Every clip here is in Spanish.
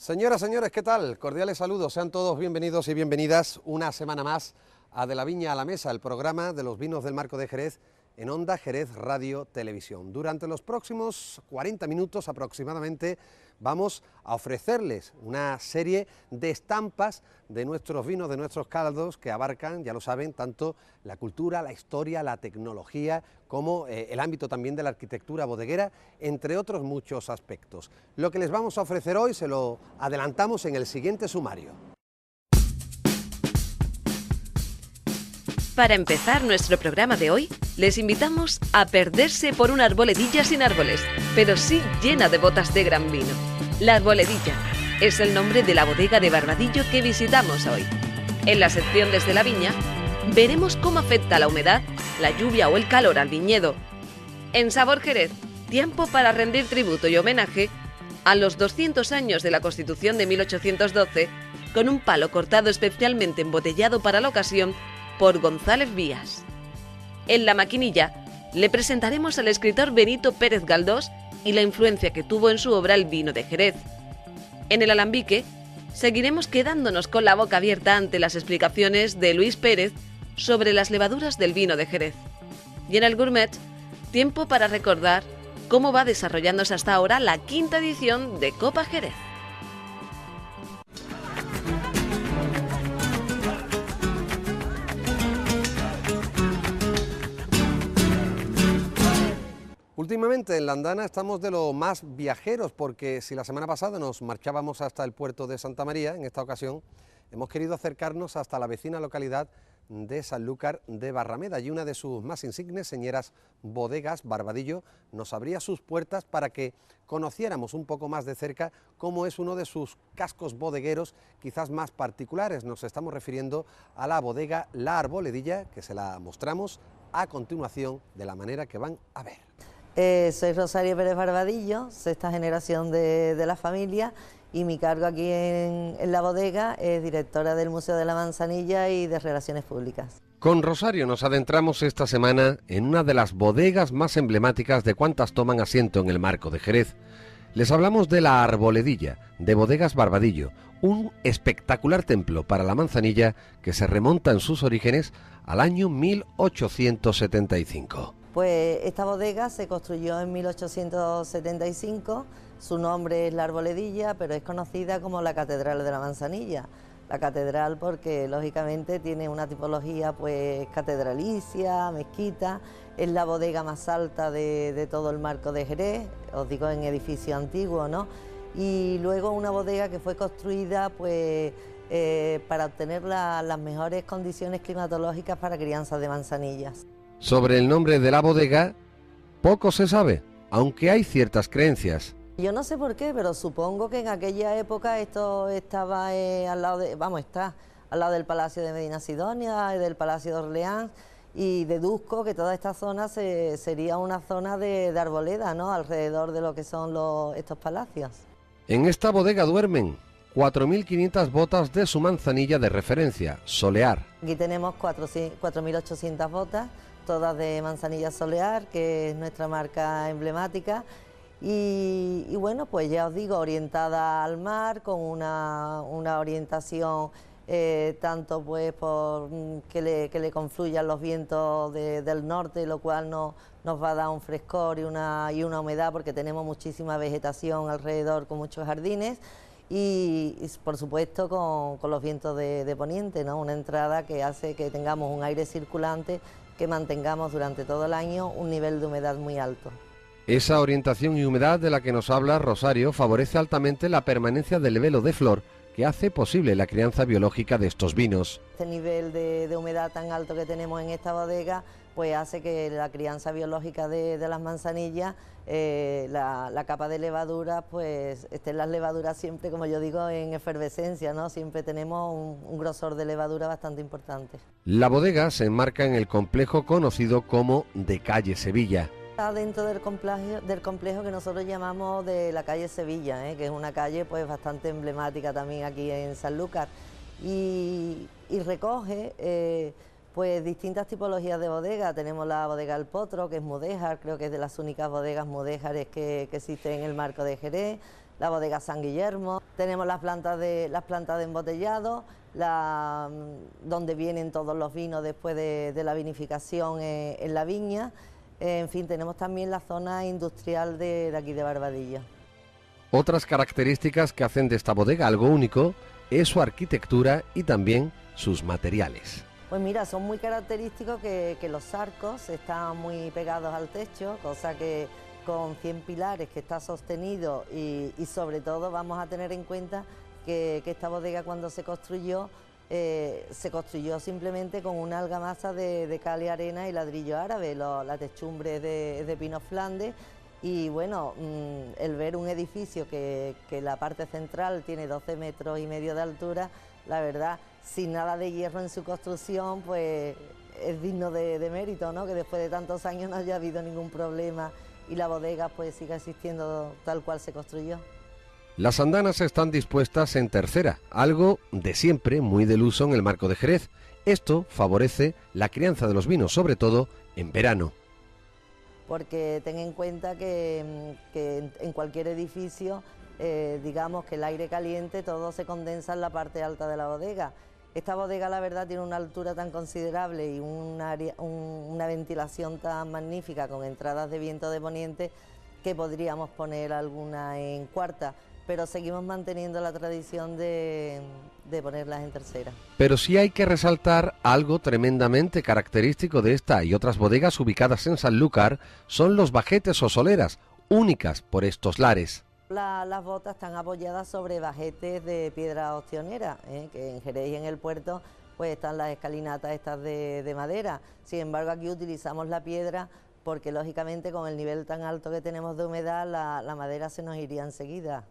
Señoras, señores, ¿qué tal? Cordiales saludos, sean todos bienvenidos y bienvenidas una semana más a De la Viña a la Mesa, el programa de los vinos del Marco de Jerez en Onda Jerez Radio Televisión. Durante los próximos 40 minutos aproximadamente vamos a ofrecerles una serie de estampas de nuestros vinos, de nuestros caldos, que abarcan, ya lo saben, tanto la cultura, la historia, la tecnología, como el ámbito también de la arquitectura bodeguera, entre otros muchos aspectos. Lo que les vamos a ofrecer hoy se lo adelantamos en el siguiente sumario. Para empezar nuestro programa de hoy, les invitamos a perderse por una arboledilla sin árboles, pero sí llena de botas de gran vino. La Arboledilla es el nombre de la bodega de Barbadillo que visitamos hoy. En la sección Desde la Viña, veremos cómo afecta la humedad, la lluvia o el calor al viñedo. En Sabor Jerez, tiempo para rendir tributo y homenaje a los 200 años de la Constitución de 1812, con un palo cortado especialmente embotellado para la ocasión por González Vías. En La Maquinilla le presentaremos al escritor Benito Pérez Galdós y la influencia que tuvo en su obra el vino de Jerez. En el Alambique seguiremos quedándonos con la boca abierta ante las explicaciones de Luis Pérez sobre las levaduras del vino de Jerez. Y en el Gourmet, tiempo para recordar cómo va desarrollándose hasta ahora la quinta edición de Copa Jerez. Últimamente en La Andana estamos de lo más viajeros, porque si la semana pasada nos marchábamos hasta el puerto de Santa María, en esta ocasión hemos querido acercarnos hasta la vecina localidad de Sanlúcar de Barrameda. Y una de sus más insignes señeras bodegas, Barbadillo, nos abría sus puertas para que conociéramos un poco más de cerca cómo es uno de sus cascos bodegueros quizás más particulares. Nos estamos refiriendo a la bodega La Arboledilla, que se la mostramos a continuación de la manera que van a ver. Soy Rosario Pérez Barbadillo, sexta generación de la familia, y mi cargo aquí en la bodega es directora del Museo de la Manzanilla y de Relaciones Públicas. Con Rosario nos adentramos esta semana en una de las bodegas más emblemáticas de cuantas toman asiento en el Marco de Jerez. Les hablamos de La Arboledilla, de Bodegas Barbadillo, un espectacular templo para la manzanilla que se remonta en sus orígenes al año 1875. Pues esta bodega se construyó en 1875, su nombre es La Arboledilla, pero es conocida como la Catedral de la Manzanilla. La catedral porque lógicamente tiene una tipología pues catedralicia, mezquita, es la bodega más alta de todo el Marco de Jerez, os digo en edificio antiguo, ¿no? Y luego una bodega que fue construida pues para obtener las mejores condiciones climatológicas para crianza de manzanillas. Sobre el nombre de la bodega, poco se sabe, aunque hay ciertas creencias. Yo no sé por qué, pero supongo que en aquella época esto estaba al lado está al lado del Palacio de Medina Sidonia, del Palacio de Orleans, y deduzco que toda esta zona sería una zona de arboleda, ¿no? Alrededor de lo que son estos palacios. En esta bodega duermen 4.500 botas de su manzanilla de referencia, Solear. Aquí tenemos 4.800 botas, todas de manzanilla Solear, que es nuestra marca emblemática, y bueno, pues ya os digo, orientada al mar, con una orientación tanto pues por que le confluyan los vientos del norte, lo cual nos va a dar un frescor y una humedad, porque tenemos muchísima vegetación alrededor con muchos jardines, y por supuesto con los vientos de poniente, ¿no? Una entrada que hace que tengamos un aire circulante, que mantengamos durante todo el año un nivel de humedad muy alto. Esa orientación y humedad de la que nos habla Rosario favorece altamente la permanencia del velo de flor, que hace posible la crianza biológica de estos vinos. Este nivel de humedad tan alto que tenemos en esta bodega pues hace que la crianza biológica de las manzanillas, la capa de levadura, pues estén las levaduras siempre, como yo digo, en efervescencia, ¿no? Siempre tenemos un grosor de levadura bastante importante. La bodega se enmarca en el complejo conocido como de Calle Sevilla. Está dentro del complejo que nosotros llamamos de la calle Sevilla, que es una calle pues bastante emblemática también aquí en Sanlúcar, y recoge pues distintas tipologías de bodega. Tenemos la bodega El Potro, que es mudéjar, creo que es de las únicas bodegas mudéjares que existen en el Marco de Jerez. la bodega San Guillermo, tenemos las plantas de embotellado, donde vienen todos los vinos después de la vinificación en la viña. En fin, tenemos también la zona industrial de aquí de Barbadillo. Otras características que hacen de esta bodega algo único es su arquitectura y también sus materiales. Pues mira, son muy característicos que los arcos están muy pegados al techo, cosa que con 100 pilares que está sostenido y sobre todo vamos a tener en cuenta que esta bodega cuando se construyó simplemente con una argamasa de cal y arena y ladrillo árabe, la techumbre de pino Flandes. Y bueno, el ver un edificio que la parte central tiene 12,5 metros de altura, la verdad, sin nada de hierro en su construcción, pues es digno de mérito, ¿no? Que después de tantos años no haya habido ningún problema y la bodega pues siga existiendo tal cual se construyó. Las andanas están dispuestas en tercera, algo de siempre muy del uso en el Marco de Jerez. Esto favorece la crianza de los vinos, sobre todo en verano. Porque ten en cuenta que en cualquier edificio, digamos que el aire caliente todo se condensa en la parte alta de la bodega. Esta bodega la verdad tiene una altura tan considerable y una ventilación tan magnífica con entradas de viento de poniente que podríamos poner alguna en cuarta, pero seguimos manteniendo la tradición de ponerlas en tercera. Pero sí hay que resaltar algo tremendamente característico de esta y otras bodegas ubicadas en Sanlúcar, son los bajetes o soleras, únicas por estos lares. Las botas están apoyadas sobre bajetes de piedra ostionera, que en Jerez y en el puerto pues están las escalinatas estas de madera. Sin embargo, aquí utilizamos la piedra porque lógicamente con el nivel tan alto que tenemos de humedad la madera se nos iría enseguida.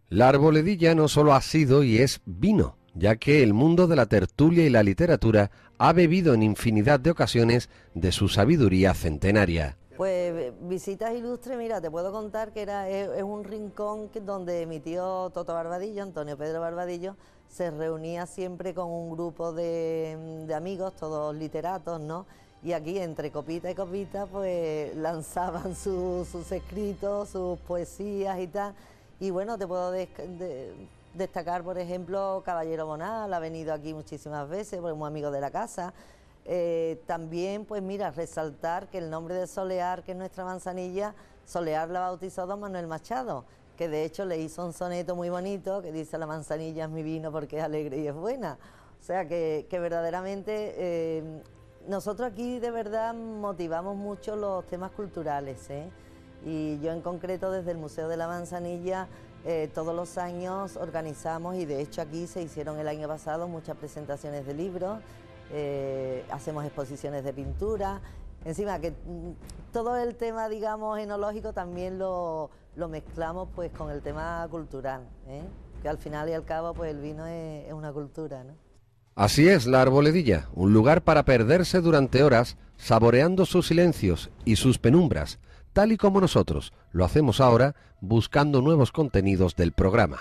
La Arboledilla no solo ha sido y es vino, ya que el mundo de la tertulia y la literatura ha bebido en infinidad de ocasiones de su sabiduría centenaria. Pues visitas ilustres, mira, te puedo contar que es un rincón donde mi tío Toto Barbadillo, Antonio Pedro Barbadillo, se reunía siempre con un grupo de amigos, todos literatos, ¿no? Y aquí entre copita y copita pues lanzaban sus escritos, sus poesías y tal. Y bueno, te puedo destacar, por ejemplo, Caballero Bonal, ha venido aquí muchísimas veces, porque es muy amigo de la casa. También, pues mira, resaltar que el nombre de Solear, que es nuestra manzanilla, Solear la bautizó don Manuel Machado, que de hecho le hizo un soneto muy bonito que dice: la manzanilla es mi vino porque es alegre y es buena. O sea que verdaderamente nosotros aquí de verdad motivamos mucho los temas culturales, y yo en concreto desde el Museo de la Manzanilla todos los años organizamos, y de hecho aquí se hicieron el año pasado muchas presentaciones de libros, hacemos exposiciones de pintura, encima que todo el tema, digamos, enológico también lo mezclamos pues con el tema cultural, que al final y al cabo pues el vino es una cultura, ¿no? Así es la Arboledilla, un lugar para perderse durante horas, saboreando sus silencios y sus penumbras, tal y como nosotros lo hacemos ahora, buscando nuevos contenidos del programa.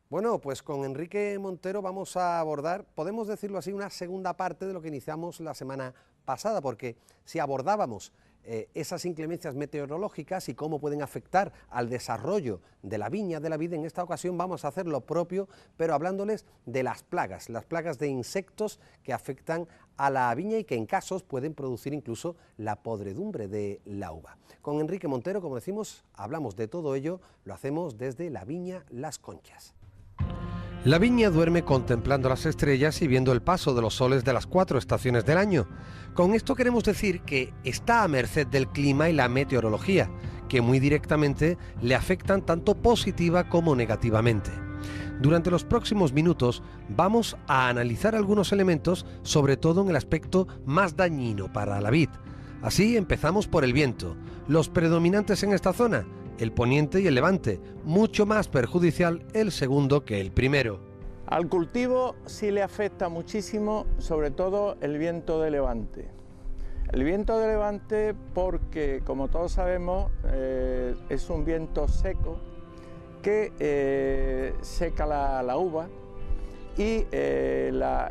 Bueno, pues con Enrique Montero vamos a abordar, podemos decirlo así, una segunda parte de lo que iniciamos la semana pasada, porque si abordábamos esas inclemencias meteorológicas y cómo pueden afectar al desarrollo de la viña, de la vid, en esta ocasión vamos a hacer lo propio, pero hablándoles de las plagas de insectos que afectan a la viña y que en casos pueden producir incluso la podredumbre de la uva. Con Enrique Montero, como decimos, hablamos de todo ello, lo hacemos desde la viña Las Conchas. La viña duerme contemplando las estrellas y viendo el paso de los soles de las 4 estaciones del año. Con esto queremos decir que está a merced del clima y la meteorología, que muy directamente le afectan tanto positiva como negativamente. Durante los próximos minutos vamos a analizar algunos elementos, sobre todo en el aspecto más dañino para la vid. Así empezamos por el viento. Los predominantes en esta zona, el poniente y el levante, mucho más perjudicial el segundo que el primero. Al cultivo sí le afecta muchísimo, sobre todo el viento de levante. El viento de levante porque, como todos sabemos, es un viento seco que seca la uva y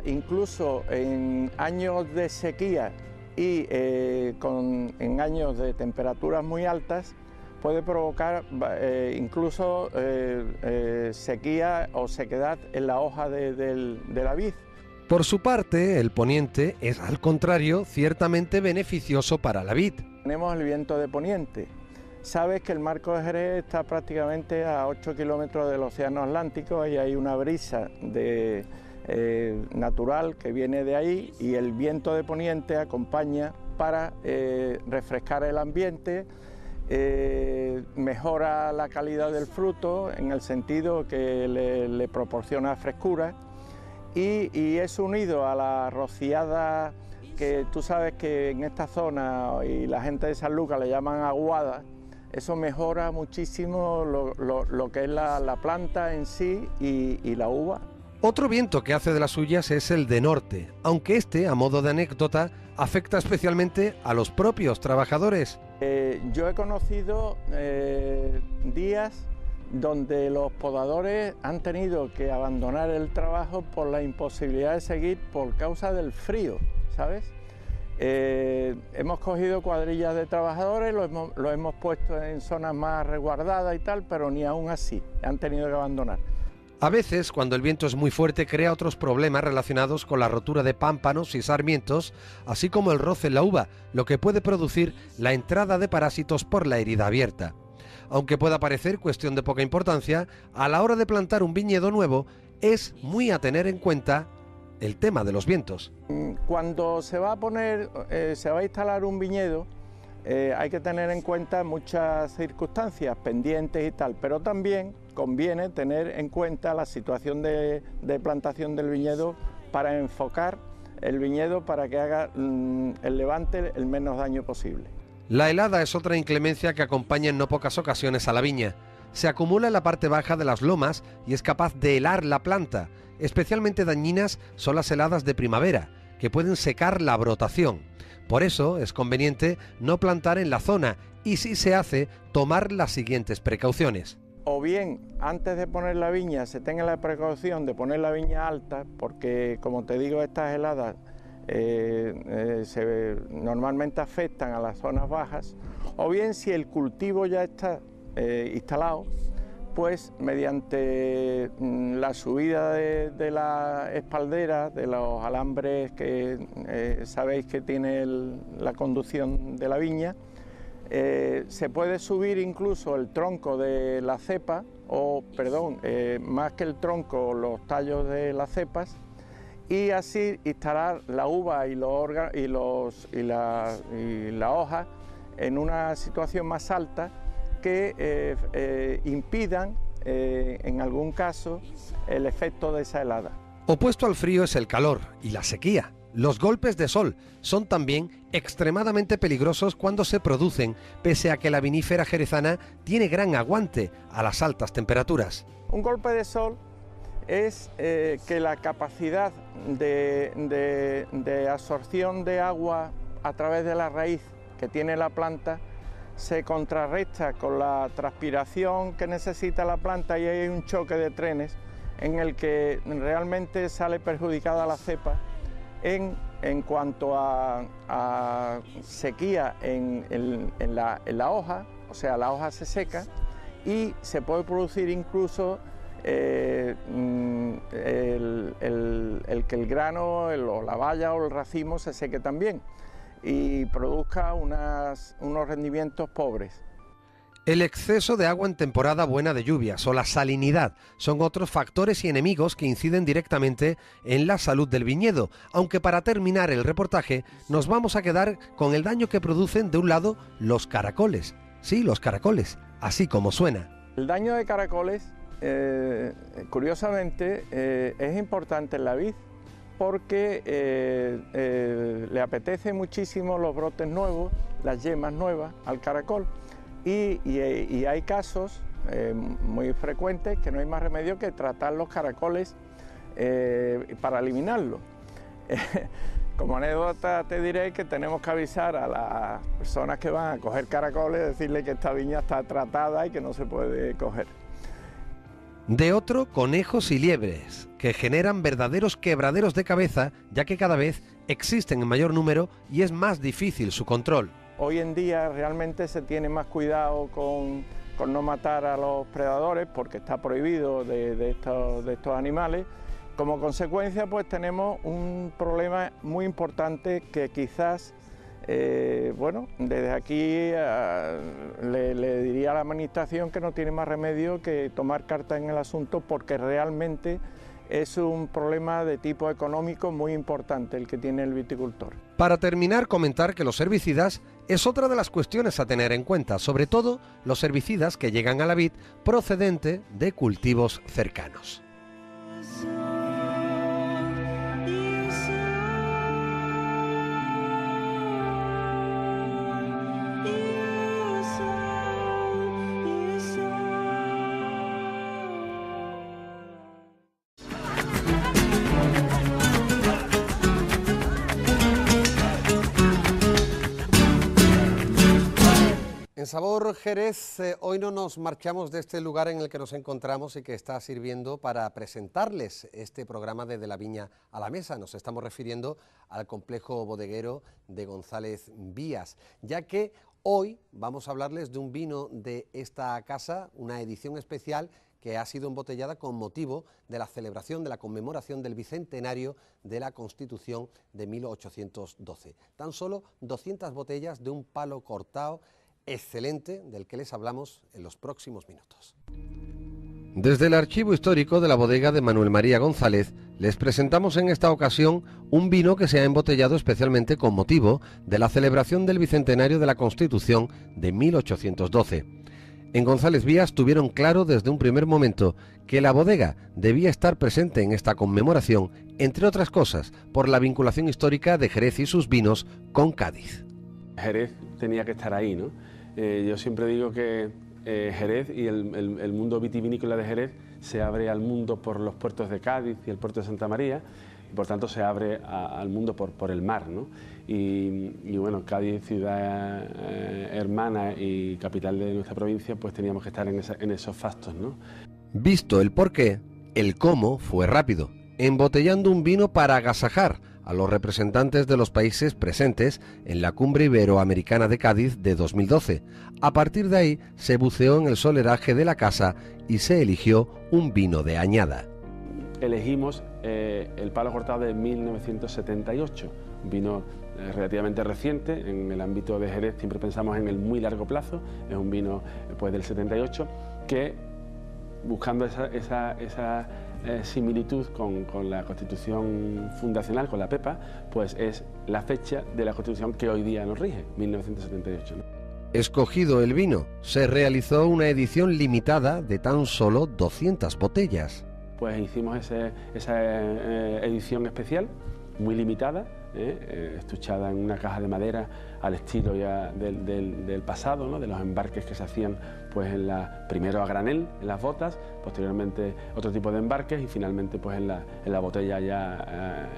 incluso en años de sequía y en años de temperaturas muy altas, puede provocar incluso sequía o sequedad en la hoja de la vid. Por su parte, el poniente es, al contrario, ciertamente beneficioso para la vid. Tenemos el viento de poniente. Sabes que el Marco de Jerez está prácticamente a 8 kilómetros del Océano Atlántico y hay una brisa natural que viene de ahí y el viento de poniente acompaña para refrescar el ambiente. Mejora la calidad del fruto en el sentido que le proporciona frescura y es unido a la rociada que tú sabes que en esta zona y la gente de San Lucas le llaman aguada. Eso mejora muchísimo lo que es la planta en sí y la uva. Otro viento que hace de las suyas es el de norte, aunque este, a modo de anécdota, afecta especialmente a los propios trabajadores. Yo he conocido días donde los podadores han tenido que abandonar el trabajo por la imposibilidad de seguir por causa del frío, ¿sabes? Hemos cogido cuadrillas de trabajadores, lo hemos puesto en zonas más resguardadas y tal, pero ni aún así han tenido que abandonar. A veces, cuando el viento es muy fuerte, crea otros problemas relacionados con la rotura de pámpanos y sarmientos, así como el roce en la uva, lo que puede producir la entrada de parásitos por la herida abierta. Aunque pueda parecer cuestión de poca importancia, a la hora de plantar un viñedo nuevo, es muy a tener en cuenta el tema de los vientos. Cuando se va a instalar un viñedo, hay que tener en cuenta muchas circunstancias pendientes y tal, pero también conviene tener en cuenta la situación de plantación del viñedo para enfocar el viñedo para que haga el levante el menos daño posible. La helada es otra inclemencia que acompaña en no pocas ocasiones a la viña. Se acumula en la parte baja de las lomas y es capaz de helar la planta. Especialmente dañinas son las heladas de primavera, que pueden secar la brotación. Por eso es conveniente no plantar en la zona y, si se hace, tomar las siguientes precauciones. O bien, antes de poner la viña, se tenga la precaución de poner la viña alta, porque, como te digo, estas heladas normalmente afectan a las zonas bajas. O bien, si el cultivo ya está instalado, pues mediante la subida de la espaldera, de los alambres que sabéis que tiene la conducción de la viña, se puede subir incluso el tronco de la cepa, más que el tronco, los tallos de las cepas, y así instalar la uva y la hoja en una situación más alta que impidan, en algún caso, el efecto de esa helada. Opuesto al frío es el calor y la sequía. Los golpes de sol son también extremadamente peligrosos cuando se producen, pese a que la vinífera jerezana tiene gran aguante a las altas temperaturas. Un golpe de sol es que la capacidad de absorción de agua a través de la raíz que tiene la planta se contrarresta con la transpiración que necesita la planta y hay un choque de trenes en el que realmente sale perjudicada la cepa en cuanto a sequía en la hoja, o sea, la hoja se seca y se puede producir incluso el que el grano o la valla o el racimo se seque también y produzca unos rendimientos pobres. El exceso de agua en temporada buena de lluvias o la salinidad son otros factores y enemigos que inciden directamente en la salud del viñedo, aunque para terminar el reportaje nos vamos a quedar con el daño que producen de un lado los caracoles. Sí, los caracoles, así como suena. El daño de caracoles, curiosamente, es importante en la vid porque le apetece muchísimo los brotes nuevos, las yemas nuevas al caracol. Y hay casos muy frecuentes que no hay más remedio que tratar los caracoles para eliminarlos. Como anécdota te diré que tenemos que avisar a las personas que van a coger caracoles, decirle que esta viña está tratada y que no se puede coger. De otro, conejos y liebres, que generan verdaderos quebraderos de cabeza, ya que cada vez existen en mayor número y es más difícil su control. Hoy en día realmente se tiene más cuidado con no matar a los predadores porque está prohibido de estos animales. Como consecuencia pues tenemos un problema muy importante que quizás, bueno, desde aquí le diría a la administración que no tiene más remedio que tomar cartas en el asunto porque realmente es un problema de tipo económico muy importante el que tiene el viticultor. Para terminar, comentar que los herbicidas es otra de las cuestiones a tener en cuenta, sobre todo los herbicidas que llegan a la vid procedente de cultivos cercanos. En Sabor Jerez, hoy no nos marchamos de este lugar en el que nos encontramos y que está sirviendo para presentarles este programa de la Viña a la Mesa. Nos estamos refiriendo al complejo bodeguero de González Vías, ya que hoy vamos a hablarles de un vino de esta casa, una edición especial que ha sido embotellada con motivo de la celebración de la conmemoración del bicentenario de la Constitución de 1812. Tan solo 200 botellas de un palo cortado excelente, del que les hablamos en los próximos minutos. Desde el archivo histórico de la bodega de Manuel María González, les presentamos en esta ocasión un vino que se ha embotellado especialmente con motivo de la celebración del bicentenario de la Constitución de 1812. En González Vías tuvieron claro desde un primer momento que la bodega debía estar presente en esta conmemoración, entre otras cosas, por la vinculación histórica de Jerez y sus vinos con Cádiz. Jerez tenía que estar ahí, ¿no? Yo siempre digo que Jerez y el mundo vitivinícola de Jerez se abre al mundo por los puertos de Cádiz y el puerto de Santa María, y por tanto se abre al mundo por el mar, ¿no? Y bueno, Cádiz, ciudad hermana y capital de nuestra provincia, pues teníamos que estar en esos fastos, ¿no? Visto el porqué, el cómo fue rápido, embotellando un vino para agasajar a los representantes de los países presentes en la Cumbre Iberoamericana de Cádiz de 2012. A partir de ahí se buceó en el soleraje de la casa y se eligió un vino de añada. Elegimos el palo cortado de 1978, un vino relativamente reciente en el ámbito de Jerez. Siempre pensamos en el muy largo plazo, es un vino pues del 78 que, buscando esa similitud con la Constitución fundacional, con la PEPA, pues es la fecha de la Constitución que hoy día nos rige, 1978, ¿no? Escogido el vino, se realizó una edición limitada de tan solo 200 botellas. Pues hicimos esa edición especial, muy limitada, estuchada en una caja de madera al estilo ya del pasado, ¿no? De los embarques que se hacían pues primero a granel en las botas, posteriormente otro tipo de embarques y finalmente pues en la botella ya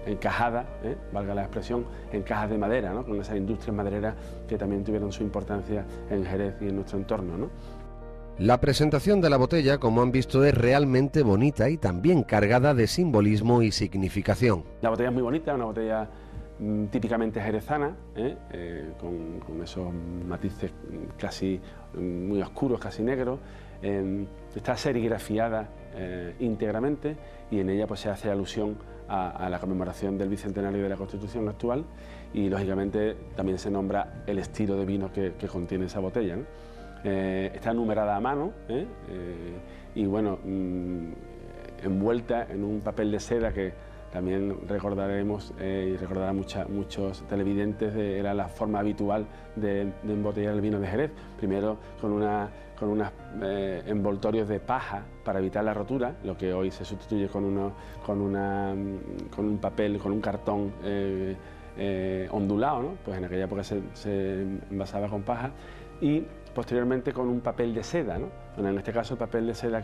encajada, valga la expresión, en cajas de madera, ¿no? Con esas industrias madereras que también tuvieron su importancia en Jerez y en nuestro entorno, ¿no? La presentación de la botella, como han visto, es realmente bonita y también cargada de simbolismo y significación. La botella es muy bonita, una botella típicamente jerezana, con esos matices casi muy oscuros, casi negros. Está serigrafiada íntegramente y en ella pues se hace alusión a la conmemoración del bicentenario de la Constitución actual y lógicamente también se nombra el estilo de vino que contiene esa botella, ¿no? está numerada a mano, y bueno, envuelta en un papel de seda que también recordaremos y recordarán muchos televidentes, era la forma habitual de embotellar el vino de Jerez. Primero con unos envoltorios de paja para evitar la rotura, lo que hoy se sustituye con un papel, con un cartón ondulado, ¿no? Pues en aquella época se envasaba con paja, y posteriormente con un papel de seda, ¿no? Bueno, en este caso el papel de seda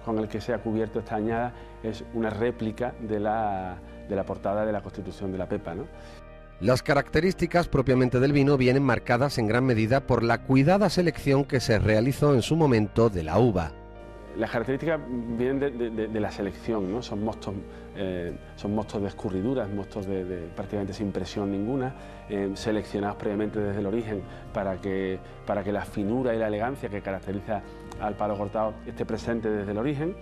con el que se ha cubierto esta añada es una réplica de la portada de la Constitución de la Pepa, ¿no? Las características propiamente del vino vienen marcadas en gran medida por la cuidada selección que se realizó en su momento de la uva. Las características vienen de la selección, ¿no? Son mostos de escurriduras, mostos prácticamente sin presión ninguna, seleccionados previamente desde el origen para que la finura y la elegancia que caracteriza al palo cortado esté presente desde el origen.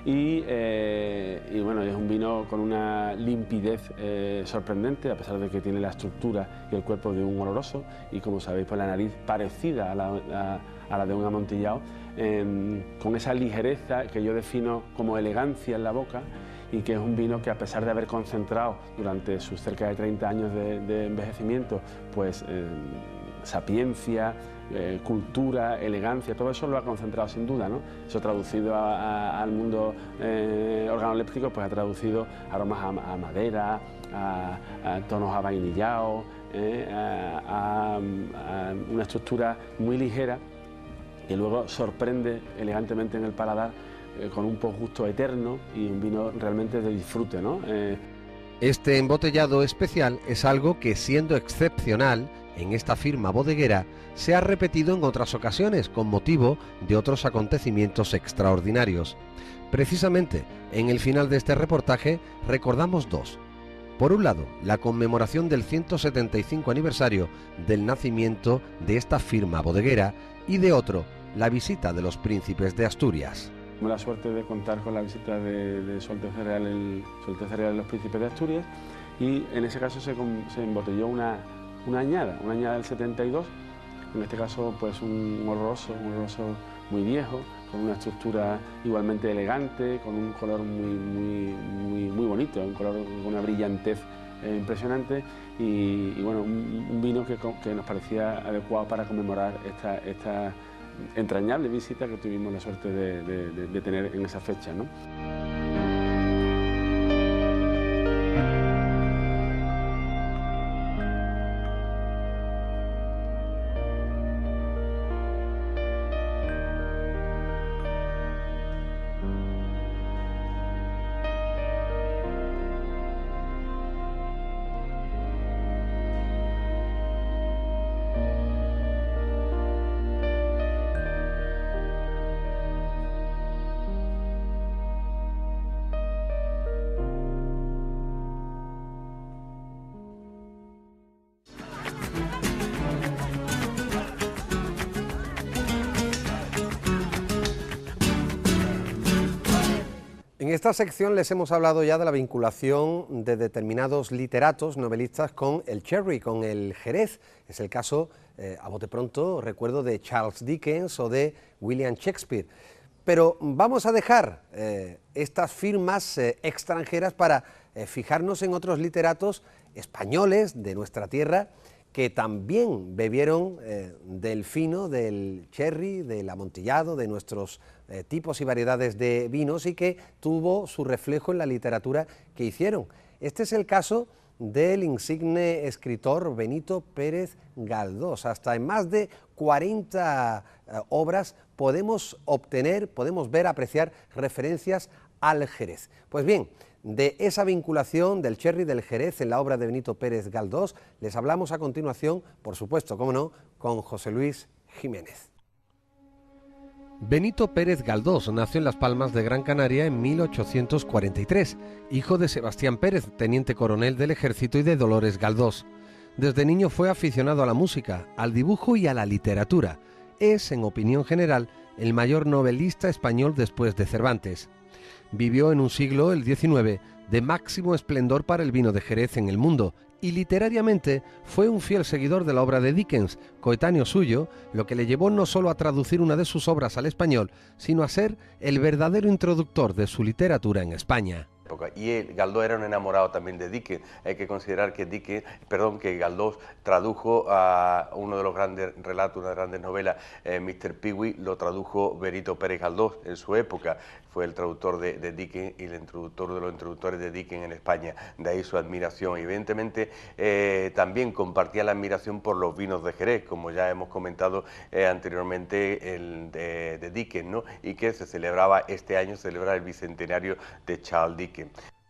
Y bueno, es un vino con una limpidez sorprendente, a pesar de que tiene la estructura y el cuerpo de un oloroso, y como sabéis, pues la nariz parecida a la de un amontillado, con esa ligereza que yo defino como elegancia en la boca, y que es un vino que, a pesar de haber concentrado durante sus cerca de 30 años de envejecimiento, pues sapiencia, cultura, elegancia, todo eso lo ha concentrado sin duda, ¿no? Eso traducido al mundo organoléptico, pues ha traducido aromas a madera, a tonos avainillado, a una estructura muy ligera, y luego sorprende elegantemente en el paladar con un posgusto eterno y un vino realmente de disfrute, ¿no? Este embotellado especial es algo que, siendo excepcional en esta firma bodeguera, se ha repetido en otras ocasiones con motivo de otros acontecimientos extraordinarios. Precisamente en el final de este reportaje recordamos dos. Por un lado, la conmemoración del 175 aniversario del nacimiento de esta firma bodeguera, y de otro, la visita de los príncipes de Asturias. Tengo la suerte de contar con la visita de Su Alteza Real de los Príncipes de Asturias, y en ese caso se embotelló una añada del 72, en este caso pues un oloroso muy viejo, con una estructura igualmente elegante, con un color muy bonito, un color con una brillantez impresionante, y bueno, un vino que nos parecía adecuado para conmemorar esta entrañable visita que tuvimos la suerte de tener en esa fecha, ¿no? En esta sección les hemos hablado ya de la vinculación de determinados literatos, novelistas, con el sherry, con el Jerez. Es el caso, a bote pronto, recuerdo de Charles Dickens o de William Shakespeare. Pero vamos a dejar estas firmas extranjeras para fijarnos en otros literatos españoles de nuestra tierra que también bebieron del fino, del sherry, del amontillado, de nuestros tipos y variedades de vinos, y que tuvo su reflejo en la literatura que hicieron. Este es el caso del insigne escritor Benito Pérez Galdós. Hasta en más de 40 obras podemos ver, apreciar referencias al Jerez. Pues bien, de esa vinculación del sherry del Jerez en la obra de Benito Pérez Galdós les hablamos a continuación, por supuesto, cómo no, con José Luis Jiménez. Benito Pérez Galdós nació en Las Palmas de Gran Canaria en 1843, hijo de Sebastián Pérez, teniente coronel del ejército, y de Dolores Galdós. Desde niño fue aficionado a la música, al dibujo y a la literatura. Es, en opinión general, el mayor novelista español después de Cervantes. Vivió en un siglo, el XIX, de máximo esplendor para el vino de Jerez en el mundo, y literariamente fue un fiel seguidor de la obra de Dickens, coetáneo suyo, lo que le llevó no solo a traducir una de sus obras al español, sino a ser el verdadero introductor de su literatura en España. Y Galdós era un enamorado también de Dickens. Hay que considerar que Galdós tradujo a uno de los grandes relatos, una de las grandes novelas, Mr. Pickwick, lo tradujo Benito Pérez Galdós en su época. Fue el traductor de Dickens y el introductor de los introductores de Dickens en España. De ahí su admiración. Y evidentemente también compartía la admiración por los vinos de Jerez, como ya hemos comentado anteriormente, el de Dickens, ¿no? Y que se celebraba este año, el bicentenario de Charles Dickens.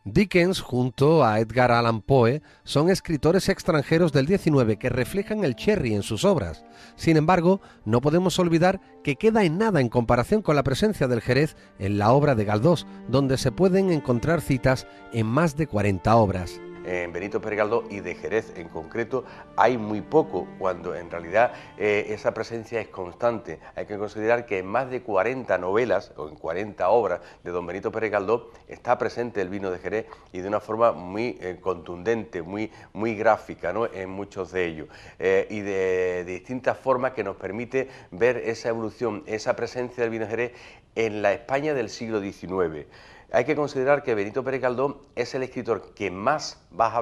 Dickens, junto a Edgar Allan Poe, son escritores extranjeros del XIX que reflejan el sherry en sus obras. Sin embargo, no podemos olvidar que queda en nada en comparación con la presencia del Jerez en la obra de Galdós, donde se pueden encontrar citas en más de 40 obras. En Benito Pérez Galdós y de Jerez en concreto hay muy poco, cuando en realidad esa presencia es constante. Hay que considerar que en más de 40 novelas o en 40 obras de don Benito Pérez Galdós está presente el vino de Jerez y de una forma muy contundente, muy gráfica, ¿no? En muchos de ellos y de distintas formas que nos permite ver esa evolución, esa presencia del vino de Jerez en la España del siglo XIX. Hay que considerar que Benito Pérez Galdós es el escritor que más va a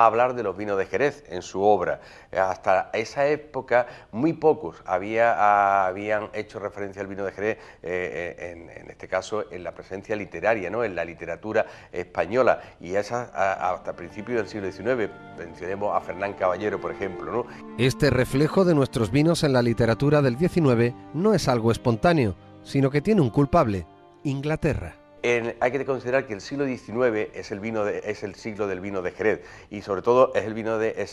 hablar de los vinos de Jerez en su obra. Hasta esa época muy pocos habían hecho referencia al vino de Jerez, en este caso en la presencia literaria, ¿no? En la literatura española, y esa hasta principios del siglo XIX. Mencionemos a Fernán Caballero, por ejemplo, ¿no? Este reflejo de nuestros vinos en la literatura del XIX no es algo espontáneo, sino que tiene un culpable: Inglaterra. Hay que considerar que el siglo XIX es el siglo del vino de Jerez, y sobre todo es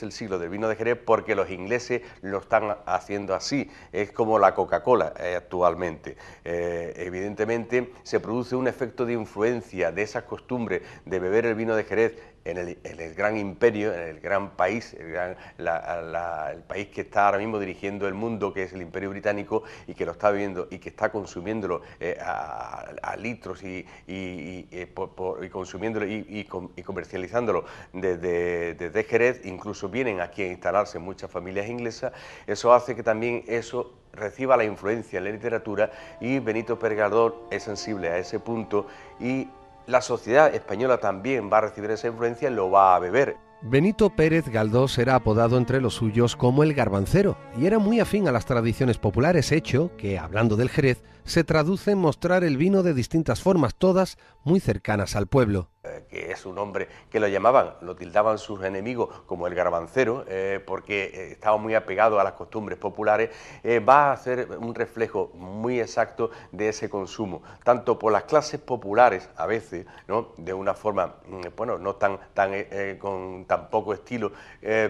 el siglo del vino de Jerez porque los ingleses lo están haciendo así. Es como la Coca-Cola actualmente. Evidentemente se produce un efecto de influencia de esas costumbres de beber el vino de Jerez en el gran imperio, en el gran país, el país que está ahora mismo dirigiendo el mundo, que es el Imperio Británico, y que lo está viviendo y que está consumiéndolo a litros y consumiéndolo y comercializándolo desde Jerez. Incluso vienen aquí a instalarse muchas familias inglesas. Eso hace que también eso reciba la influencia en la literatura, y Benito Pérez Galdós es sensible a ese punto, y la sociedad española también va a recibir esa influencia y lo va a beber. Benito Pérez Galdós era apodado entre los suyos como el Garbancero y era muy afín a las tradiciones populares, hecho que, hablando del Jerez, se traduce en mostrar el vino de distintas formas, todas muy cercanas al pueblo. Que es un hombre que lo tildaban sus enemigos como el Garbancero, porque estaba muy apegado a las costumbres populares. Va a hacer un reflejo muy exacto de ese consumo, tanto por las clases populares a veces, ¿no? De una forma, bueno, no con tan poco estilo,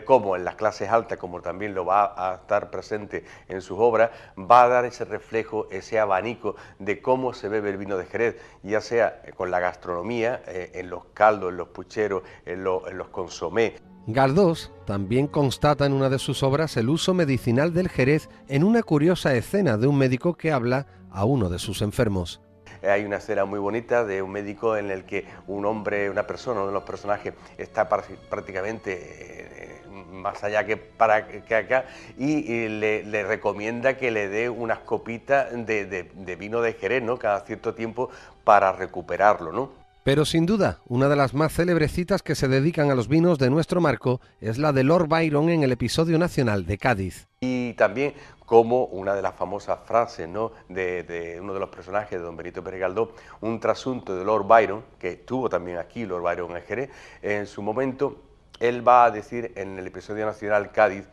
como en las clases altas, como también lo va a estar presente en sus obras. Va a dar ese reflejo, ese abanico de cómo se bebe el vino de Jerez, ya sea con la gastronomía, en los caldos, en los pucheros, en los consomés. Galdós también constata en una de sus obras el uso medicinal del Jerez en una curiosa escena de un médico que habla a uno de sus enfermos. Hay una escena muy bonita de un médico en el que uno de los personajes está prácticamente más allá que acá, y le recomienda que le dé unas copitas de vino de Jerez, ¿no? Cada cierto tiempo, para recuperarlo, ¿no? Pero sin duda, una de las más célebres citas que se dedican a los vinos de nuestro marco es la de Lord Byron en el episodio nacional de Cádiz. Y también como una de las famosas frases, ¿no? de uno de los personajes de don Benito Pérez Galdós, un trasunto de Lord Byron, que estuvo también aquí, Lord Byron en Jerez, en su momento, él va a decir en el episodio nacional Cádiz: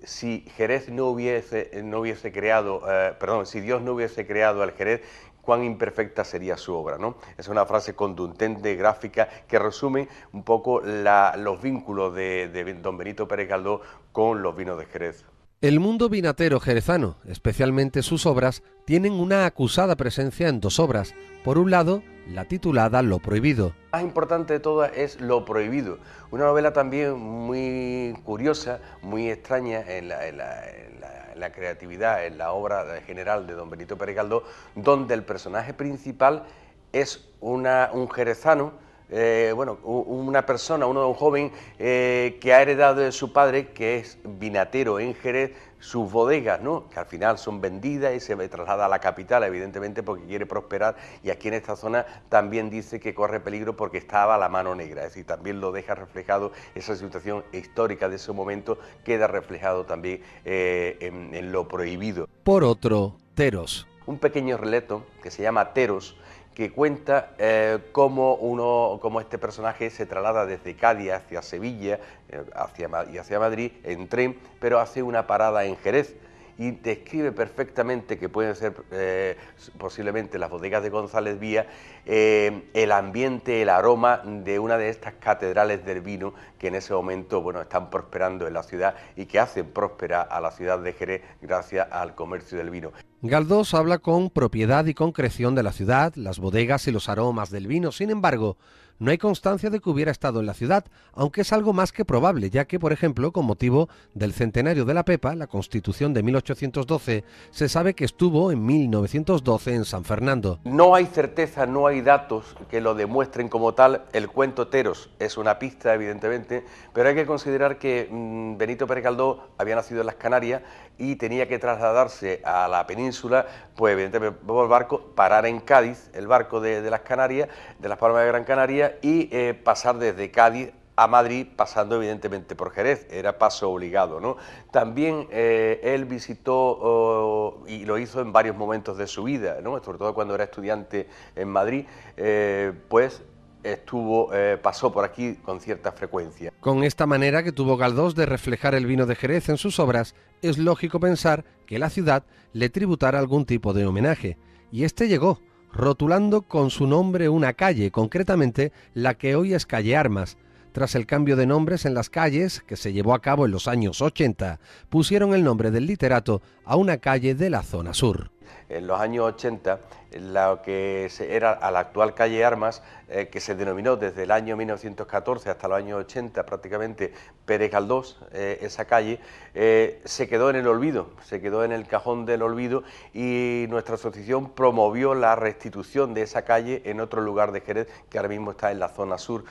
si Jerez si Dios no hubiese creado al Jerez, cuán imperfecta sería su obra, ¿no? Es una frase contundente, gráfica, que resume un poco los vínculos de don Benito Pérez Galdós con los vinos de Jerez. El mundo vinatero jerezano, especialmente sus obras, tienen una acusada presencia en dos obras. Por un lado, la titulada Lo Prohibido. La más importante de todas es Lo Prohibido, una novela también muy curiosa, muy extraña en la creatividad, en la obra general de don Benito Pérez Galdós, donde el personaje principal es un jerezano una persona, un joven que ha heredado de su padre, que es vinatero en Jerez, sus bodegas, ¿no?, que al final son vendidas y se traslada a la capital, evidentemente porque quiere prosperar, y aquí en esta zona también dice que corre peligro porque estaba a la mano negra, es decir, también lo deja reflejado, esa situación histórica de ese momento queda reflejado también en lo prohibido. Por otro, Teros. Un pequeño relato que se llama Teros, que cuenta cómo este personaje se traslada desde Cádiz hacia Sevilla y hacia Madrid en tren, pero hace una parada en Jerez y describe perfectamente que pueden ser posiblemente las bodegas de González Vía, el ambiente, el aroma de una de estas catedrales del vino que en ese momento, bueno, están prosperando en la ciudad y que hacen próspera a la ciudad de Jerez gracias al comercio del vino. Galdós habla con propiedad y concreción de la ciudad, las bodegas y los aromas del vino. Sin embargo, no hay constancia de que hubiera estado en la ciudad, aunque es algo más que probable, ya que, por ejemplo, con motivo del centenario de la Pepa, la Constitución de 1812, se sabe que estuvo en 1912 en San Fernando. No hay certeza, no hay datos que lo demuestren como tal. El cuento Teros es una pista, evidentemente, pero hay que considerar que Benito Pérez Galdós había nacido en las Canarias y tenía que trasladarse a la península, pues evidentemente por barco, parar en Cádiz, el barco de las Canarias, de las Palmas de Gran Canaria, y pasar desde Cádiz a Madrid, pasando evidentemente por Jerez, era paso obligado, ¿no? También él visitó y lo hizo en varios momentos de su vida, ¿no?, sobre todo cuando era estudiante en Madrid, pasó por aquí con cierta frecuencia. Con esta manera que tuvo Galdós de reflejar el vino de Jerez en sus obras, es lógico pensar que la ciudad le tributara algún tipo de homenaje, y este llegó, rotulando con su nombre una calle, concretamente la que hoy es calle Armas. Tras el cambio de nombres en las calles, que se llevó a cabo en los años 80, pusieron el nombre del literato a una calle de la zona sur. En los años 80, lo que era a la actual calle Armas, que se denominó desde el año 1914 hasta los años 80 prácticamente Pérez Galdós, esa calle, se quedó en el olvido, se quedó en el cajón del olvido, y nuestra asociación promovió la restitución de esa calle en otro lugar de Jerez, que ahora mismo está en la zona sur.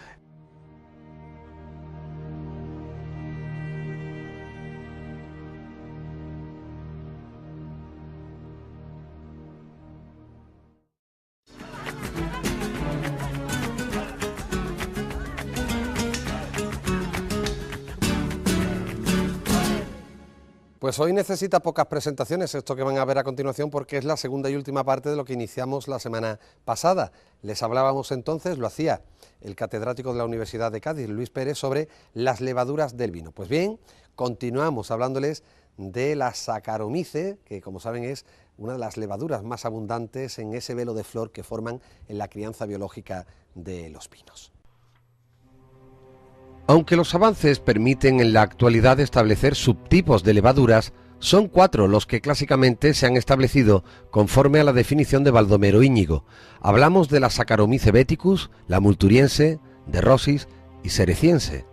Pues hoy necesita pocas presentaciones esto que van a ver a continuación, porque es la segunda y última parte de lo que iniciamos la semana pasada. Les hablábamos entonces, lo hacía el catedrático de la Universidad de Cádiz, Luis Pérez, sobre las levaduras del vino. Pues bien, continuamos hablándoles de la Saccharomyces, que como saben es una de las levaduras más abundantes en ese velo de flor que forman en la crianza biológica de los vinos. Aunque los avances permiten en la actualidad establecer subtipos de levaduras, son 4 los que clásicamente se han establecido conforme a la definición de Baldomero Íñigo. Hablamos de la Saccharomyces beticus, la multuriense, de Rosis y cereciense.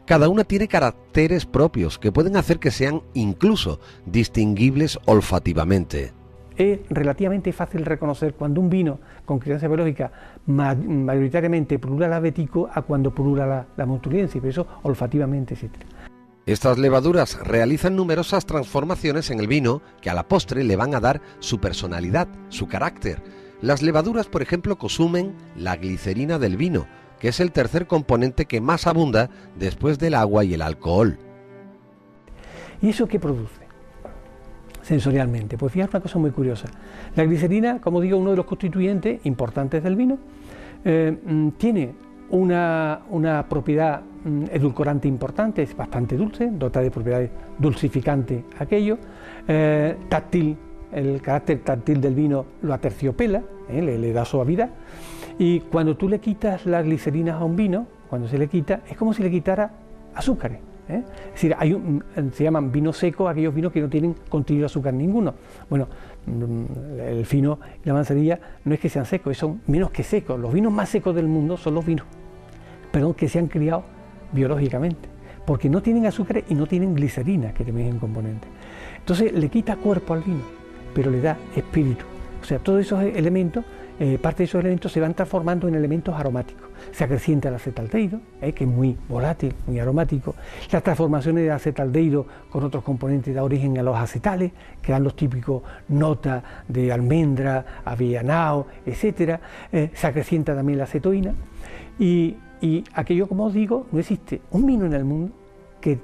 Cada una tiene caracteres propios que pueden hacer que sean incluso distinguibles olfativamente. Es relativamente fácil reconocer cuando un vino con crianza biológica mayoritariamente purula la betico a cuando purula la multuriense, pero eso olfativamente existe. Estas levaduras realizan numerosas transformaciones en el vino que a la postre le van a dar su personalidad, su carácter. Las levaduras, por ejemplo, consumen la glicerina del vino, que es el tercer componente que más abunda después del agua y el alcohol. ¿Y eso qué produce sensorialmente? Pues fíjate una cosa muy curiosa. La glicerina, como digo, uno de los constituyentes importantes del vino, tiene una propiedad edulcorante importante, es bastante dulce, dota de propiedades dulcificantes aquello, táctil, el carácter táctil del vino lo aterciopela, le da suavidad, y cuando tú le quitas la glicerina a un vino, cuando se le quita, es como si le quitara azúcares. Es decir, se llaman vinos secos aquellos vinos que no tienen contenido de azúcar ninguno. Bueno, el fino y la manzanilla no es que sean secos, son menos que secos. Los vinos más secos del mundo son los vinos, que se han criado biológicamente, porque no tienen azúcares y no tienen glicerina, que también es un componente. Entonces le quita cuerpo al vino, pero le da espíritu. O sea, todos esos elementos parte de esos elementos se van transformando en elementos aromáticos. Se acrecienta el acetaldehído, que es muy volátil, muy aromático. Las transformaciones de acetaldehído con otros componentes da origen a los acetales, que dan los típicos notas de almendra, avellanado, etc. Se acrecienta también la acetoína. Y aquello, como os digo, no existe un vino en el mundo que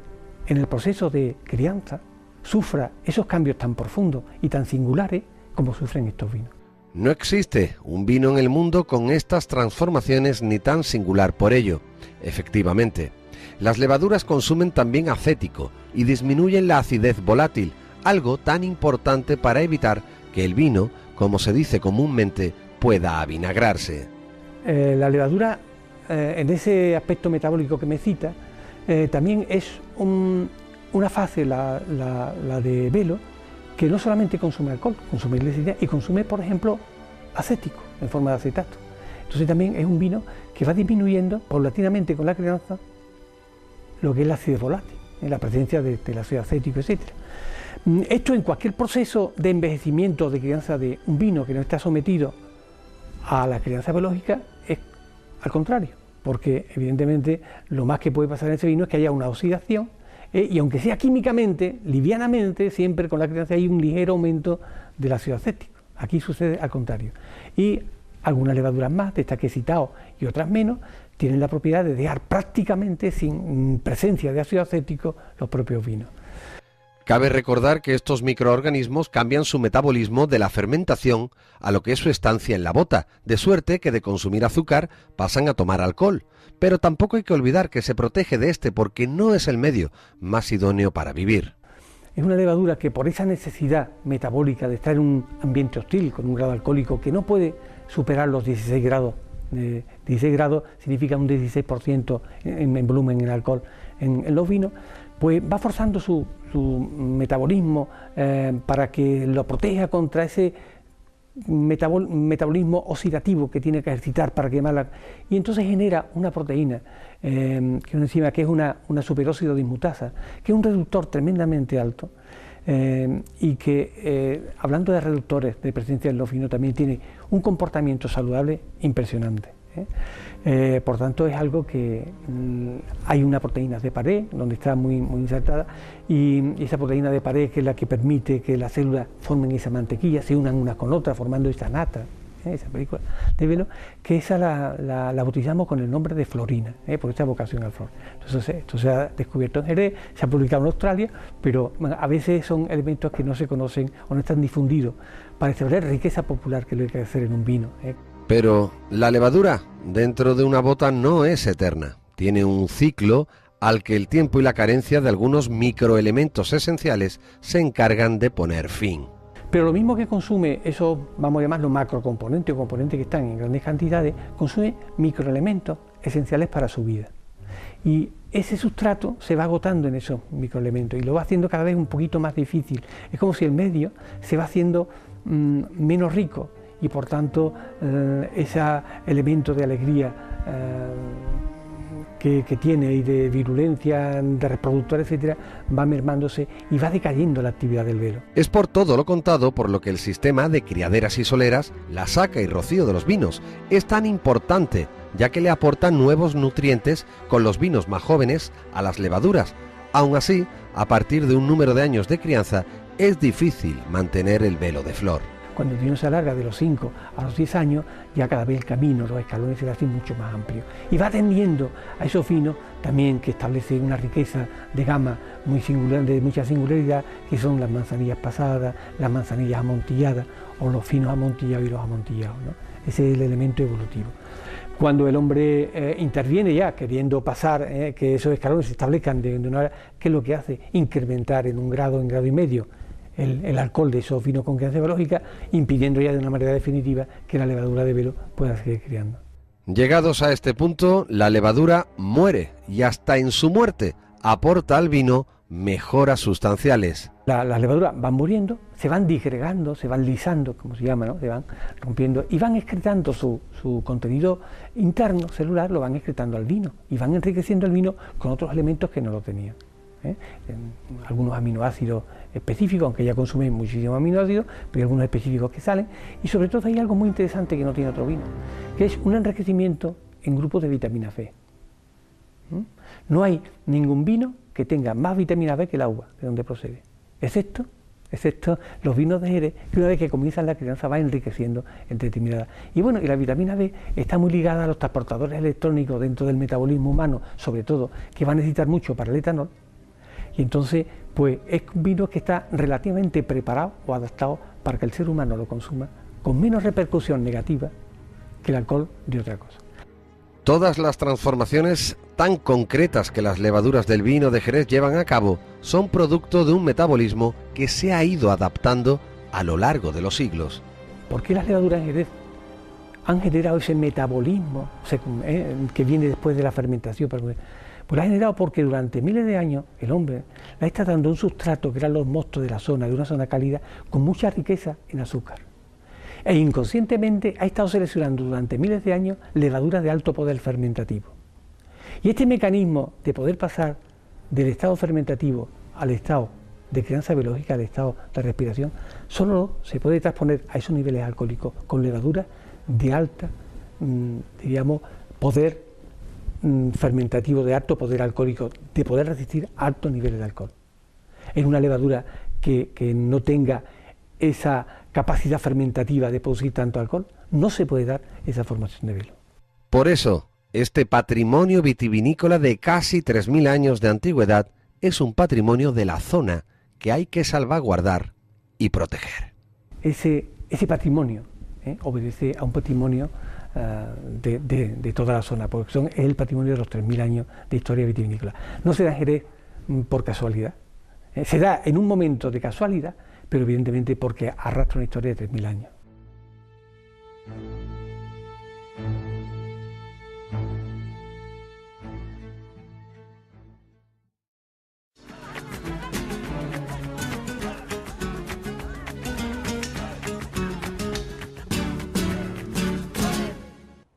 en el proceso de crianza sufra esos cambios tan profundos y tan singulares como sufren estos vinos. No existe un vino en el mundo con estas transformaciones ni tan singular por ello. Efectivamente, las levaduras consumen también acético y disminuyen la acidez volátil, algo tan importante para evitar que el vino, como se dice comúnmente, pueda avinagrarse. La levadura, en ese aspecto metabólico que me cita, también es una fase, la de velo, que no solamente consume alcohol, consume glicerina y consume, por ejemplo, acético en forma de acetato. Entonces también es un vino que va disminuyendo paulatinamente con la crianza lo que es la acidez volátil, la presencia del ácido acético, etc. Esto en cualquier proceso de envejecimiento de crianza de un vino que no está sometido a la crianza biológica es al contrario, porque evidentemente lo más que puede pasar en ese vino es que haya una oxidación, y aunque sea químicamente, livianamente, siempre con la crianza hay un ligero aumento del ácido acético. Aquí sucede al contrario. Y algunas levaduras más, de estas que he citado y otras menos, tienen la propiedad de dejar prácticamente sin presencia de ácido acético los propios vinos. Cabe recordar que estos microorganismos cambian su metabolismo de la fermentación a lo que es su estancia en la bota, de suerte que de consumir azúcar pasan a tomar alcohol. Pero tampoco hay que olvidar que se protege de este porque no es el medio más idóneo para vivir. Es una levadura que por esa necesidad metabólica de estar en un ambiente hostil, con un grado alcohólico que no puede superar los 16 grados, 16 grados significa un 16% en volumen en alcohol en los vinos, pues va forzando su metabolismo para que lo proteja contra ese metabolismo oxidativo que tiene que ejercitar para quemarla, y entonces genera una proteína, que es una enzima que es una superóxido dismutasa, que es un reductor tremendamente alto, y que, hablando de reductores de presencia en los vinos, también tiene un comportamiento saludable impresionante. Por tanto, es algo que hay una proteína de pared donde está muy insertada, y esa proteína de pared que es la que permite que las células formen esa mantequilla, se unan unas con otras formando esa nata, esa película de velo, que esa la bautizamos con el nombre de florina, por esta vocación al flor. Entonces, esto se ha descubierto en Jerez, se ha publicado en Australia, pero a veces son elementos que no se conocen o no están difundidos para establecer riqueza popular, que es lo que hay que hacer en un vino. Pero la levadura dentro de una bota no es eterna, tiene un ciclo al que el tiempo y la carencia de algunos microelementos esenciales se encargan de poner fin. Pero lo mismo que consume esos, vamos a llamarlos macrocomponentes o componentes que están en grandes cantidades, consume microelementos esenciales para su vida. Y ese sustrato se va agotando en esos microelementos y lo va haciendo cada vez un poquito más difícil. Es como si el medio se va haciendo menos rico, y por tanto ese elemento de alegría que tiene y de virulencia, de reproductor, etcétera, va mermándose y va decayendo la actividad del velo. Es por todo lo contado por lo que el sistema de criaderas y soleras, la saca y rocío de los vinos, es tan importante, ya que le aporta nuevos nutrientes con los vinos más jóvenes a las levaduras. Aún así, a partir de un número de años de crianza, es difícil mantener el velo de flor. Cuando el vino se alarga de los 5 a los 10 años, ya cada vez el camino, los escalones se hacen mucho más amplios. Y va tendiendo a esos vinos también que establecen una riqueza de gama muy singular, de mucha singularidad, que son las manzanillas pasadas, las manzanillas amontilladas, o los finos amontillados y los amontillados, ¿no? Ese es el elemento evolutivo. Cuando el hombre interviene ya, queriendo pasar, que esos escalones se establezcan de una manera, ¿qué es lo que hace? Incrementar en grado y medio, el alcohol de esos vinos con crianza biológica, impidiendo ya de una manera definitiva que la levadura de velo pueda seguir criando. Llegados a este punto, la levadura muere y hasta en su muerte aporta al vino mejoras sustanciales. Las levaduras van muriendo, se van disgregando, se van lisando, como se llama, ¿no? Se van rompiendo y van excretando su contenido interno, celular, lo van excretando al vino y van enriqueciendo el vino con otros elementos que no lo tenían. algunos aminoácidos específicos, aunque ya consumen muchísimos aminoácidos, pero hay algunos específicos que salen, y sobre todo hay algo muy interesante que no tiene otro vino, que es un enriquecimiento en grupos de vitamina B. No hay ningún vino que tenga más vitamina B que el uva, de donde procede, excepto los vinos de Jerez, que una vez que comienzan la crianza va enriqueciendo en determinada. Y bueno, y la vitamina B está muy ligada a los transportadores electrónicos dentro del metabolismo humano, sobre todo, que va a necesitar mucho para el etanol, y entonces pues es un vino que está relativamente preparado o adaptado para que el ser humano lo consuma con menos repercusión negativa que el alcohol de otra cosa. Todas las transformaciones tan concretas que las levaduras del vino de Jerez llevan a cabo son producto de un metabolismo que se ha ido adaptando a lo largo de los siglos. ¿Por qué las levaduras de Jerez han generado ese metabolismo que viene después de la fermentación? Pues la ha generado porque durante miles de años el hombre le está dando un sustrato que eran los mostos de la zona, de una zona cálida, con mucha riqueza en azúcar. E inconscientemente ha estado seleccionando durante miles de años levaduras de alto poder fermentativo. Y este mecanismo de poder pasar del estado fermentativo al estado de crianza biológica, al estado de respiración, solo se puede transponer a esos niveles alcohólicos con levaduras de alta, poder fermentativo, de alto poder alcohólico, de poder resistir altos niveles de alcohol. En una levadura que no tenga esa capacidad fermentativa de producir tanto alcohol, no se puede dar esa formación de vino. Por eso, este patrimonio vitivinícola de casi 3.000 años de antigüedad es un patrimonio de la zona que hay que salvaguardar y proteger. Ese patrimonio obedece a un patrimonio de toda la zona, porque es el patrimonio de los 3.000 años de historia vitivinícola. No se da en Jerez por casualidad, se da en un momento de casualidad, pero evidentemente porque arrastra una historia de 3.000 años.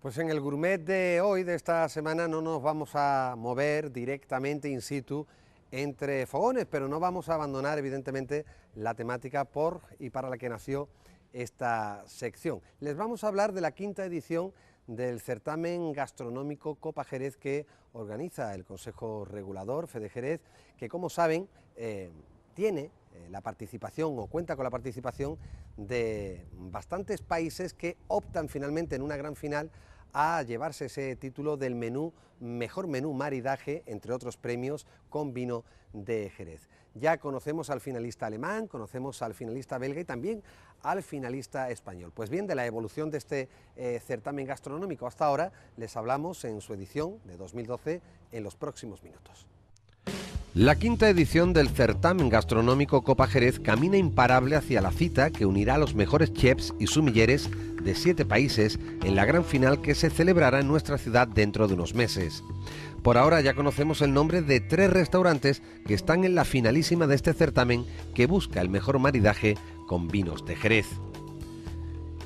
Pues en el gourmet de hoy, de esta semana, no nos vamos a mover directamente in situ entre fogones, pero no vamos a abandonar evidentemente la temática por y para la que nació esta sección. Les vamos a hablar de la quinta edición del certamen gastronómico Copa Jerez que organiza el Consejo Regulador Fede Jerez, que como saben tiene la participación o cuenta con la participación de bastantes países que optan finalmente en una gran final a llevarse ese título del mejor menú maridaje, entre otros premios, con vino de Jerez. Ya conocemos al finalista alemán, conocemos al finalista belga y también al finalista español. Pues bien, de la evolución de este certamen gastronómico hasta ahora les hablamos en su edición de 2012 en los próximos minutos. La quinta edición del certamen gastronómico Copa Jerez camina imparable hacia la cita que unirá a los mejores chefs y sumilleres de 7 países en la gran final que se celebrará en nuestra ciudad dentro de unos meses. Por ahora ya conocemos el nombre de 3 restaurantes que están en la finalísima de este certamen que busca el mejor maridaje con vinos de Jerez.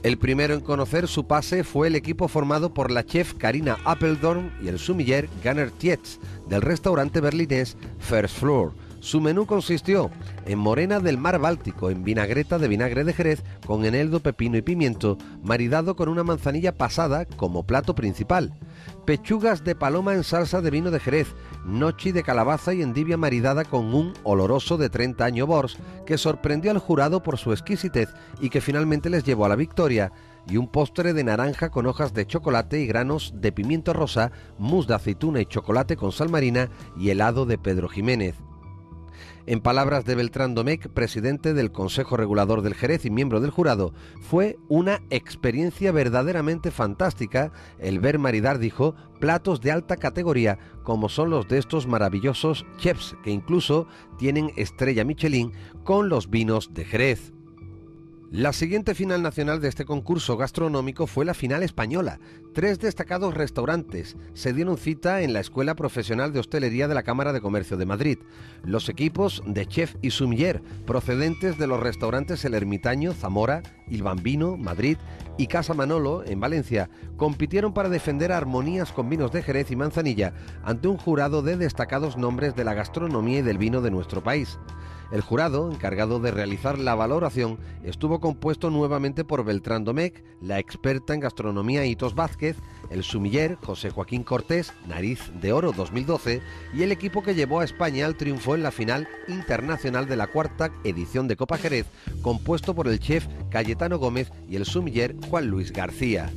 El primero en conocer su pase fue el equipo formado por la chef Karina Appeldorn y el sumiller Gunnar Tietz del restaurante berlinés First Floor. Su menú consistió en morena del mar Báltico, en vinagreta de vinagre de Jerez con eneldo, pepino y pimiento, maridado con una manzanilla pasada como plato principal. Pechugas de paloma en salsa de vino de Jerez, gnocchi de calabaza y endivia maridada con un oloroso de 30 años Bors que sorprendió al jurado por su exquisitez y que finalmente les llevó a la victoria, y un postre de naranja con hojas de chocolate y granos de pimiento rosa, mousse de aceituna y chocolate con sal marina y helado de Pedro Jiménez. En palabras de Beltrán Domecq, presidente del Consejo Regulador del Jerez y miembro del jurado, fue una experiencia verdaderamente fantástica el ver maridar, dijo, platos de alta categoría como son los de estos maravillosos chefs que incluso tienen estrella Michelin con los vinos de Jerez. La siguiente final nacional de este concurso gastronómico fue la final española. 3 destacados restaurantes se dieron cita en la Escuela Profesional de Hostelería de la Cámara de Comercio de Madrid. Los equipos de chef y sommelier procedentes de los restaurantes El Ermitaño, Zamora, Il Bambino, Madrid y Casa Manolo, en Valencia, compitieron para defender armonías con vinos de Jerez y Manzanilla ante un jurado de destacados nombres de la gastronomía y del vino de nuestro país. El jurado, encargado de realizar la valoración, estuvo compuesto nuevamente por Beltrán Domecq, la experta en gastronomía Hitos Vázquez, el sumiller José Joaquín Cortés, Nariz de Oro 2012, y el equipo que llevó a España al triunfo en la final internacional de la cuarta edición de Copa Jerez, compuesto por el chef Cayetano Gómez y el sumiller Juan Luis García.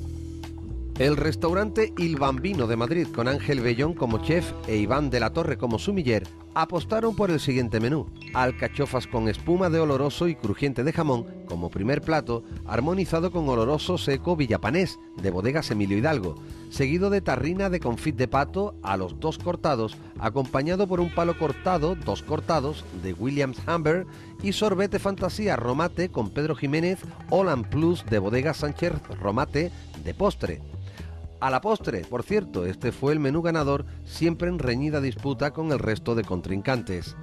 El restaurante Il Bambino de Madrid, con Ángel Bellón como chef e Iván de la Torre como sumiller, apostaron por el siguiente menú: alcachofas con espuma de oloroso y crujiente de jamón como primer plato, armonizado con oloroso seco villapanés de bodegas Emilio Hidalgo, seguido de tarrina de confit de pato a los 2 cortados, acompañado por un palo cortado, 2 cortados de Williams Humber y sorbete fantasía Romate con Pedro Jiménez Holland Plus de bodegas Sánchez Romate de postre. A la postre, por cierto, este fue el menú ganador, siempre en reñida disputa con el resto de contrincantes.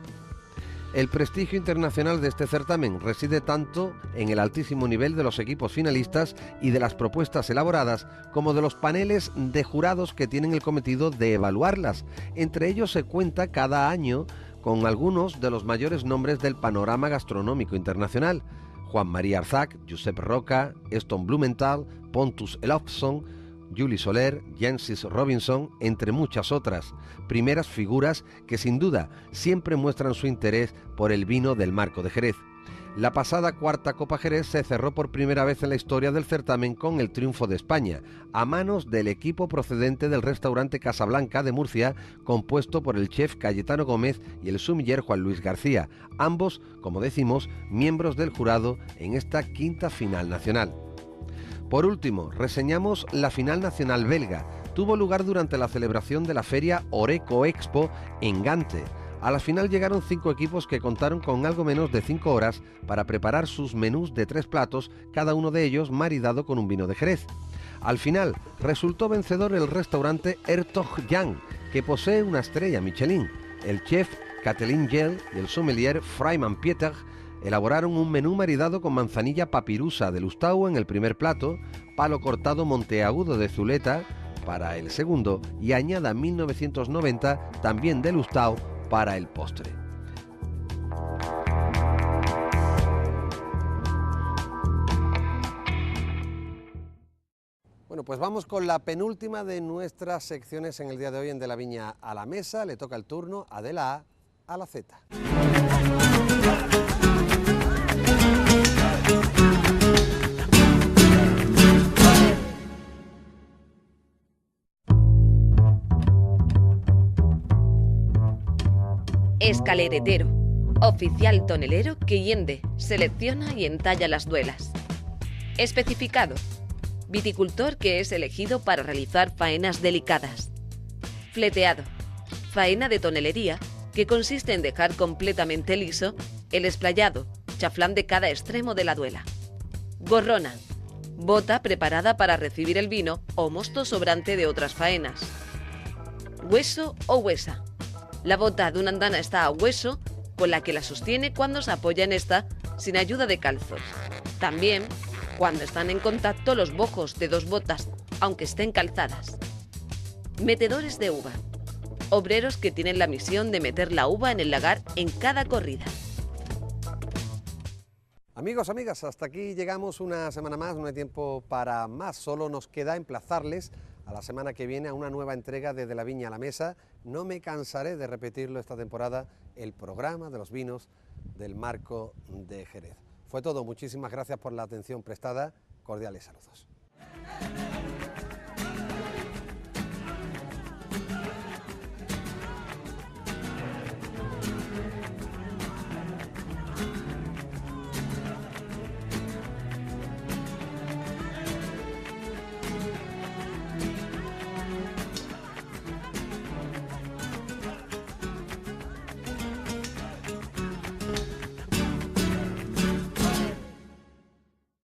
El prestigio internacional de este certamen reside tanto en el altísimo nivel de los equipos finalistas y de las propuestas elaboradas, como de los paneles de jurados que tienen el cometido de evaluarlas. Entre ellos se cuenta cada año con algunos de los mayores nombres del panorama gastronómico internacional: Juan María Arzac, Josep Roca, Eston Blumenthal, Pontus Elofsson, Julie Soler, Jancis Robinson, entre muchas otras, primeras figuras que sin duda siempre muestran su interés por el vino del Marco de Jerez. La pasada cuarta Copa Jerez se cerró por primera vez en la historia del certamen con el triunfo de España, a manos del equipo procedente del restaurante Casablanca de Murcia, compuesto por el chef Cayetano Gómez y el sumiller Juan Luis García, ambos, como decimos, miembros del jurado en esta quinta final nacional. Por último, reseñamos la final nacional belga. Tuvo lugar durante la celebración de la feria Oreco Expo en Gante. A la final llegaron 5 equipos que contaron con algo menos de 5 horas para preparar sus menús de 3 platos, cada uno de ellos maridado con un vino de Jerez. Al final, resultó vencedor el restaurante Hertog Jan, que posee una estrella Michelin. El chef Catelyn Gel y el sommelier Freiman Pieter elaboraron un menú maridado con manzanilla papirusa de Lustau en el primer plato, palo cortado monteagudo de Zuleta para el segundo y añada 1990 también de Lustau para el postre. Bueno, pues vamos con la penúltima de nuestras secciones en el día de hoy en De la Viña a la Mesa. Le toca el turno a de la A a la Z. Escaleretero, oficial tonelero que hiende, selecciona y entalla las duelas. Especificado, viticultor que es elegido para realizar faenas delicadas. Fleteado, faena de tonelería que consiste en dejar completamente liso el esplayado, chaflán de cada extremo de la duela. Gorrona, bota preparada para recibir el vino o mosto sobrante de otras faenas. Hueso o huesa, la bota de una andana está a hueso con la que la sostiene cuando se apoya en esta sin ayuda de calzos. También cuando están en contacto los bojos de 2 botas, aunque estén calzadas. Metedores de uva, obreros que tienen la misión de meter la uva en el lagar en cada corrida. Amigos, amigas, hasta aquí llegamos una semana más, no hay tiempo para más, solo nos queda emplazarles a la semana que viene a una nueva entrega de la Viña a la Mesa. No me cansaré de repetirlo esta temporada, el programa de los vinos del Marco de Jerez. Fue todo, muchísimas gracias por la atención prestada, cordiales saludos.